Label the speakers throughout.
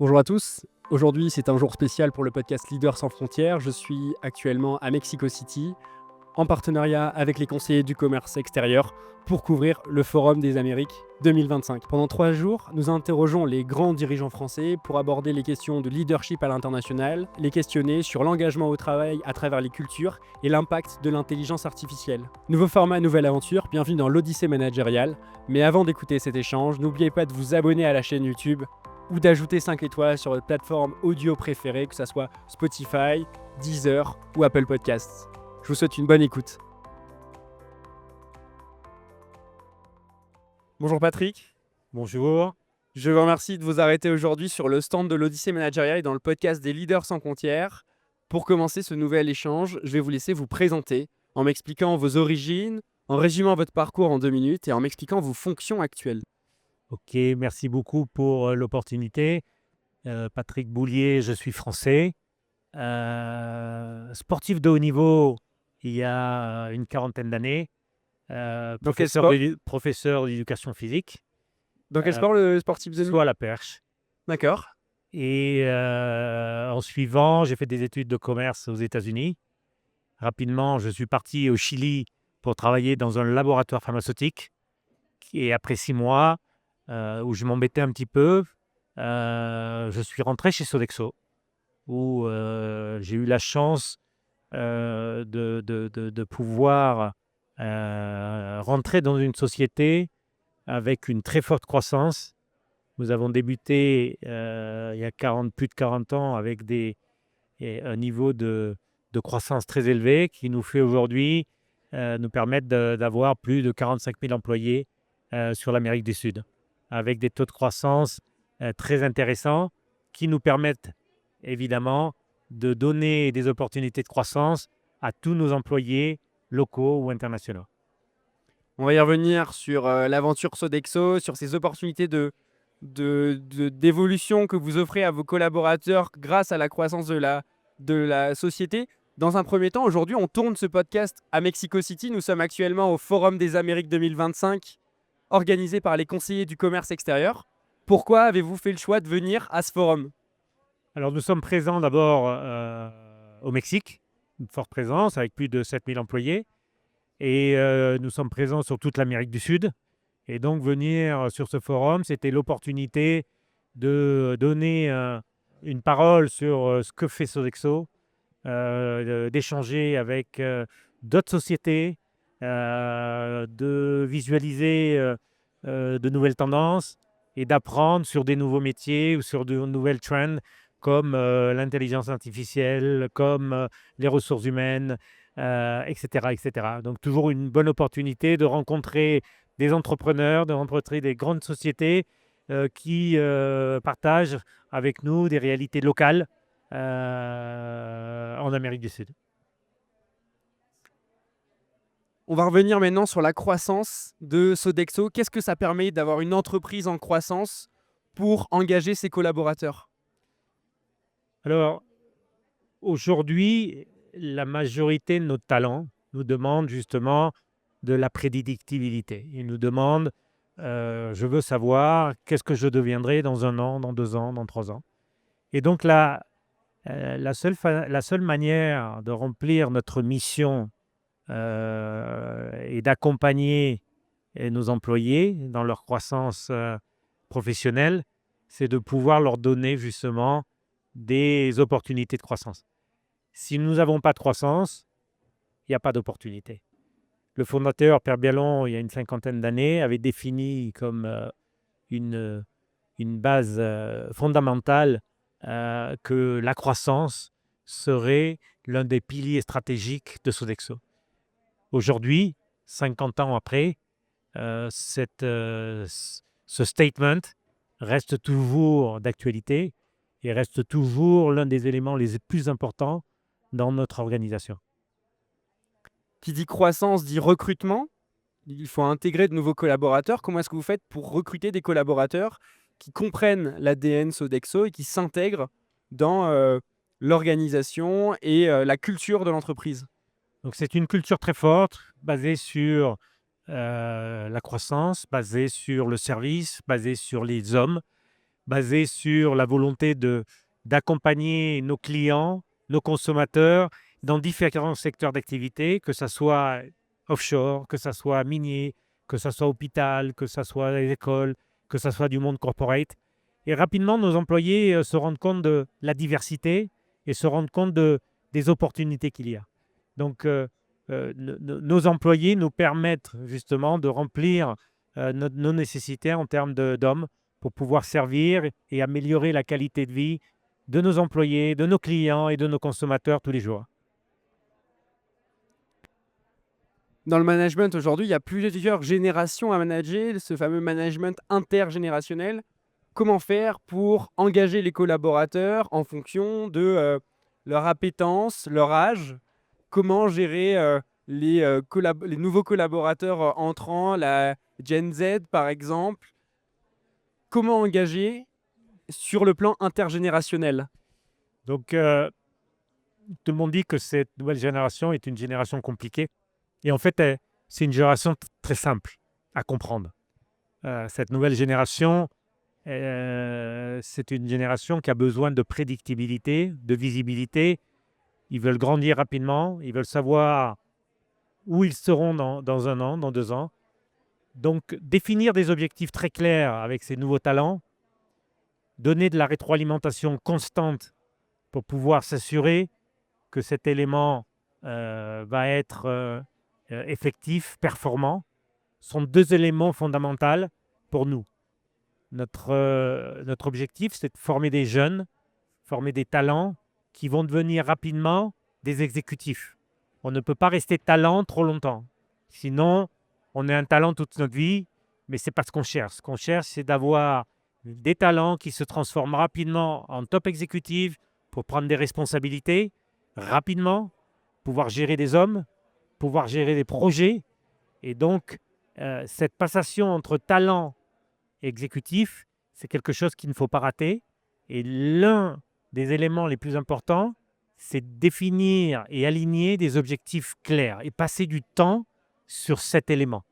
Speaker 1: Bonjour à tous, aujourd'hui c'est un jour spécial pour le podcast Leaders sans frontières. Je suis actuellement à Mexico City en partenariat avec les conseillers du commerce extérieur pour couvrir le Forum des Amériques 2025. Pendant 3 jours, nous interrogeons les grands dirigeants français pour aborder les questions de leadership à l'international, les questionner sur l'engagement au travail à travers les cultures et l'impact de l'intelligence artificielle. Nouveau format, nouvelle aventure, bienvenue dans l'Odyssée managériale. Mais avant d'écouter cet échange, n'oubliez pas de vous abonner à la chaîne YouTube ou d'ajouter 5 étoiles sur votre plateforme audio préférée, que ce soit Spotify, Deezer ou Apple Podcasts. Je vous souhaite une bonne écoute. Bonjour Patrick.
Speaker 2: Bonjour.
Speaker 1: Je vous remercie de vous arrêter aujourd'hui sur le stand de l'Odyssée managériale et dans le podcast des Leaders sans frontières. Pour commencer ce nouvel échange, je vais vous laisser vous présenter en m'expliquant vos origines, en résumant votre parcours en 2 minutes et en m'expliquant vos fonctions actuelles.
Speaker 2: Ok, merci beaucoup pour l'opportunité. Patrick Boulier, je suis français. Sportif de haut niveau il y a une quarantaine d'années.
Speaker 1: Dans quel sport,
Speaker 2: Professeur d'éducation physique,
Speaker 1: le sportif de
Speaker 2: soit à la perche.
Speaker 1: D'accord.
Speaker 2: Et en suivant, j'ai fait des études de commerce aux États-Unis. Rapidement, je suis parti au Chili pour travailler dans un laboratoire pharmaceutique. Et après 6 mois, où je m'embêtais un petit peu, je suis rentré chez Sodexo, où j'ai eu la chance de pouvoir rentrer dans une société avec une très forte croissance. Nous avons débuté il y a plus de 40 ans avec un niveau de croissance très élevé qui nous fait aujourd'hui nous permettre d'avoir plus de 45 000 employés sur l'Amérique du Sud, avec des taux de croissance très intéressants qui nous permettent évidemment de donner des opportunités de croissance à tous nos employés locaux ou internationaux.
Speaker 1: On va y revenir sur l'aventure Sodexo, sur ces opportunités d'évolution que vous offrez à vos collaborateurs grâce à la croissance de la société. Dans un premier temps, aujourd'hui, on tourne ce podcast à Mexico City. Nous sommes actuellement au Forum des Amériques 2025, organisé par les conseillers du commerce extérieur. Pourquoi avez-vous fait le choix de venir à ce forum ?
Speaker 2: Alors, nous sommes présents d'abord au Mexique, une forte présence avec plus de 7000 employés. Et nous sommes présents sur toute l'Amérique du Sud. Et donc, venir sur ce forum, c'était l'opportunité de donner une parole sur ce que fait Sodexo, d'échanger avec d'autres sociétés, de visualiser de nouvelles tendances et d'apprendre sur des nouveaux métiers ou sur de nouvelles trends comme l'intelligence artificielle, comme les ressources humaines, etc., etc. Donc, toujours une bonne opportunité de rencontrer des entrepreneurs, de rencontrer des grandes sociétés qui partagent avec nous des réalités locales en Amérique du Sud.
Speaker 1: On va revenir maintenant sur la croissance de Sodexo. Qu'est-ce que ça permet d'avoir une entreprise en croissance pour engager ses collaborateurs ?
Speaker 2: Alors, aujourd'hui, la majorité de nos talents nous demandent justement de la prédictibilité. Ils nous demandent, je veux savoir qu'est-ce que je deviendrai dans 1 an, dans 2 ans, dans 3 ans. Et donc, la seule manière de remplir notre mission et d'accompagner nos employés dans leur croissance professionnelle, c'est de pouvoir leur donner justement des opportunités de croissance. Si nous n'avons pas de croissance, il n'y a pas d'opportunité. Le fondateur, Père Bialon, il y a une 50aine d'années, avait défini comme une base fondamentale que la croissance serait l'un des piliers stratégiques de Sodexo. Aujourd'hui, 50 ans après, ce statement reste toujours d'actualité et reste toujours l'un des éléments les plus importants dans notre organisation.
Speaker 1: Qui dit croissance dit recrutement. Il faut intégrer de nouveaux collaborateurs. Comment est-ce que vous faites pour recruter des collaborateurs qui comprennent l'ADN Sodexo et qui s'intègrent dans l'organisation et la culture de l'entreprise ?
Speaker 2: Donc, c'est une culture très forte, basée sur la croissance, basée sur le service, basée sur les hommes, basé sur la volonté d'accompagner nos clients, nos consommateurs dans différents secteurs d'activité, que ce soit offshore, que ce soit minier, que ce soit hôpital, que ce soit les écoles, que ce soit du monde corporate. Et rapidement, nos employés se rendent compte de la diversité et se rendent compte des opportunités qu'il y a. Donc, nos employés nous permettent justement de remplir nos nécessités en termes d'hommes pour pouvoir servir et améliorer la qualité de vie de nos employés, de nos clients et de nos consommateurs tous les jours.
Speaker 1: Dans le management aujourd'hui, il y a plusieurs générations à manager, ce fameux management intergénérationnel. Comment faire pour engager les collaborateurs en fonction de leur appétence, leur âge? Comment gérer les nouveaux collaborateurs entrants, la Gen Z par exemple? Comment engager sur le plan intergénérationnel?
Speaker 2: Donc, tout le monde dit que cette nouvelle génération est une génération compliquée. Et en fait, c'est une génération très simple à comprendre. Cette nouvelle génération, c'est une génération qui a besoin de prédictibilité, de visibilité. Ils veulent grandir rapidement, ils veulent savoir où ils seront dans 1 an, dans 2 ans. Donc, définir des objectifs très clairs avec ces nouveaux talents, donner de la rétroalimentation constante pour pouvoir s'assurer que cet élément va être effectif, performant, sont 2 éléments fondamentaux pour nous. Notre objectif, c'est de former des jeunes, former des talents qui vont devenir rapidement des exécutifs. On ne peut pas rester talent trop longtemps. Sinon, on est un talent toute notre vie, mais ce n'est pas ce qu'on cherche. Ce qu'on cherche, c'est d'avoir des talents qui se transforment rapidement en top exécutifs pour prendre des responsabilités rapidement, pouvoir gérer des hommes, pouvoir gérer des projets. Et donc, cette passation entre talent et exécutif, c'est quelque chose qu'il ne faut pas rater. Et l'un des éléments les plus importants, c'est définir et aligner des objectifs clairs et passer du temps sur cet élément.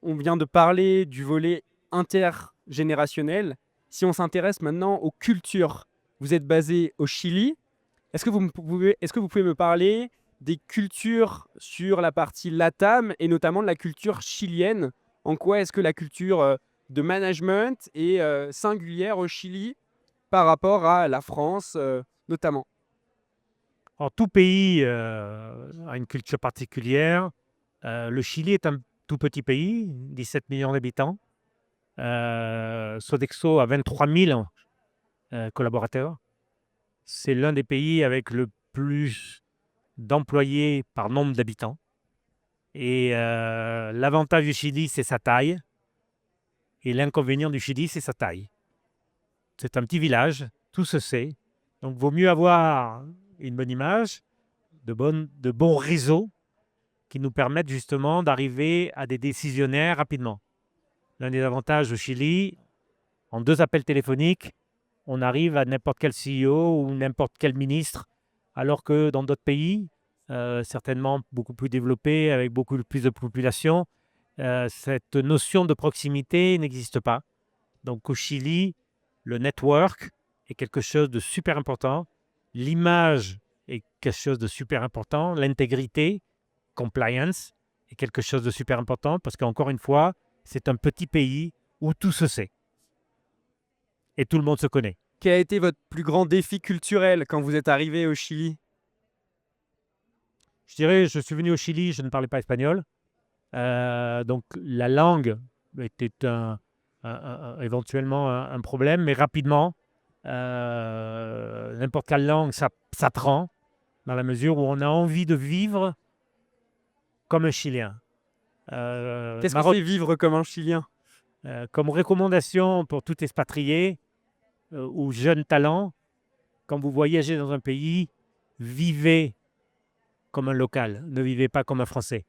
Speaker 1: On vient de parler du volet intergénérationnel. Si on s'intéresse maintenant aux cultures, vous êtes basé au Chili. Est-ce que vous pouvez me parler des cultures sur la partie LATAM et notamment de la culture chilienne? En quoi est-ce que la culture de management est singulière au Chili par rapport à la France notamment?
Speaker 2: Alors, tout pays a une culture particulière. Le Chili est un tout petit pays, 17 millions d'habitants. Sodexo a 23 000 collaborateurs. C'est l'un des pays avec le plus d'employés par nombre d'habitants. Et l'avantage du Chili, c'est sa taille. Et l'inconvénient du Chili, c'est sa taille. C'est un petit village, tout se sait. Donc, il vaut mieux avoir une bonne image, de bons réseaux qui nous permettent justement d'arriver à des décisionnaires rapidement. L'un des avantages au Chili, en 2 appels téléphoniques, on arrive à n'importe quel CEO ou n'importe quel ministre, alors que dans d'autres pays, certainement beaucoup plus développés, avec beaucoup plus de population, cette notion de proximité n'existe pas. Donc au Chili, le network est quelque chose de super important, l'image est quelque chose de super important, l'intégrité, compliance, est quelque chose de super important parce qu'encore une fois, c'est un petit pays où tout se sait et tout le monde se connaît.
Speaker 1: Quel a été votre plus grand défi culturel quand vous êtes arrivé au Chili?
Speaker 2: Je dirais, je suis venu au Chili, je ne parlais pas espagnol. Donc la langue était éventuellement un problème, mais rapidement, n'importe quelle langue, ça te rend, dans la mesure où on a envie de vivre comme un Chilien.
Speaker 1: Qu'est-ce qu'on fait vivre comme un Chilien?
Speaker 2: Comme recommandation pour tout expatrié ou jeune talent, quand vous voyagez dans un pays, vivez comme un local, ne vivez pas comme un Français.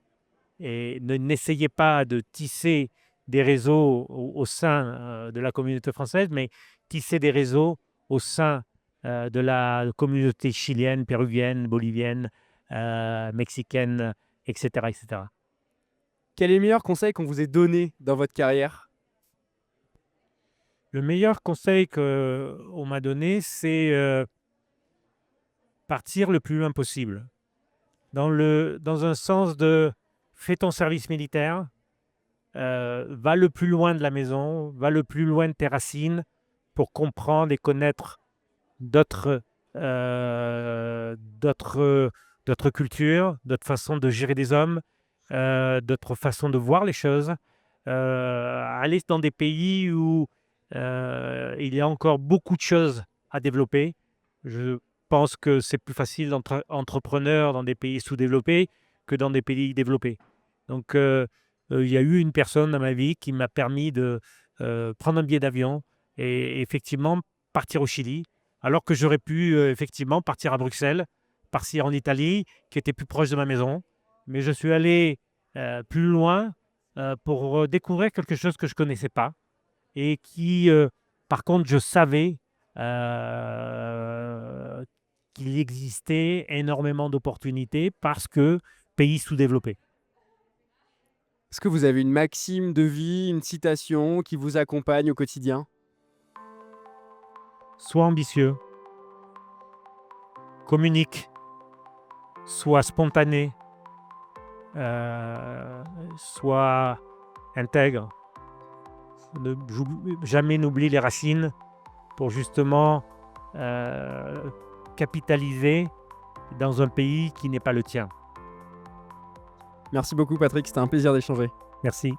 Speaker 2: Et n'essayez pas de tisser des réseaux au sein de la communauté française, mais tisser des réseaux au sein de la communauté chilienne, péruvienne, bolivienne, mexicaine, etc., etc.
Speaker 1: Quel est le meilleur conseil qu'on vous ait donné dans votre carrière?
Speaker 2: Le meilleur conseil qu'on m'a donné, c'est partir le plus loin possible. Dans un sens de fais ton service militaire, va le plus loin de la maison, va le plus loin de tes racines pour comprendre et connaître d'autres cultures, d'autres façons de gérer des hommes, d'autres façons de voir les choses. Aller dans des pays où il y a encore beaucoup de choses à développer. Je pense que c'est plus facile d'être entrepreneur dans des pays sous-développés que dans des pays développés. Donc, il y a eu une personne dans ma vie qui m'a permis de prendre un billet d'avion et effectivement partir au Chili, alors que j'aurais pu effectivement partir à Bruxelles, partir en Italie, qui était plus proche de ma maison. Mais je suis allé plus loin pour découvrir quelque chose que je ne connaissais pas et qui, par contre, je savais qu'il existait énormément d'opportunités parce que pays sous-développé.
Speaker 1: Est-ce que vous avez une maxime de vie, une citation qui vous accompagne au quotidien?
Speaker 2: Sois ambitieux, communique, sois spontané, sois intègre. Jamais n'oublie les racines pour justement capitaliser dans un pays qui n'est pas le tien.
Speaker 1: Merci beaucoup Patrick, c'était un plaisir d'échanger.
Speaker 2: Merci.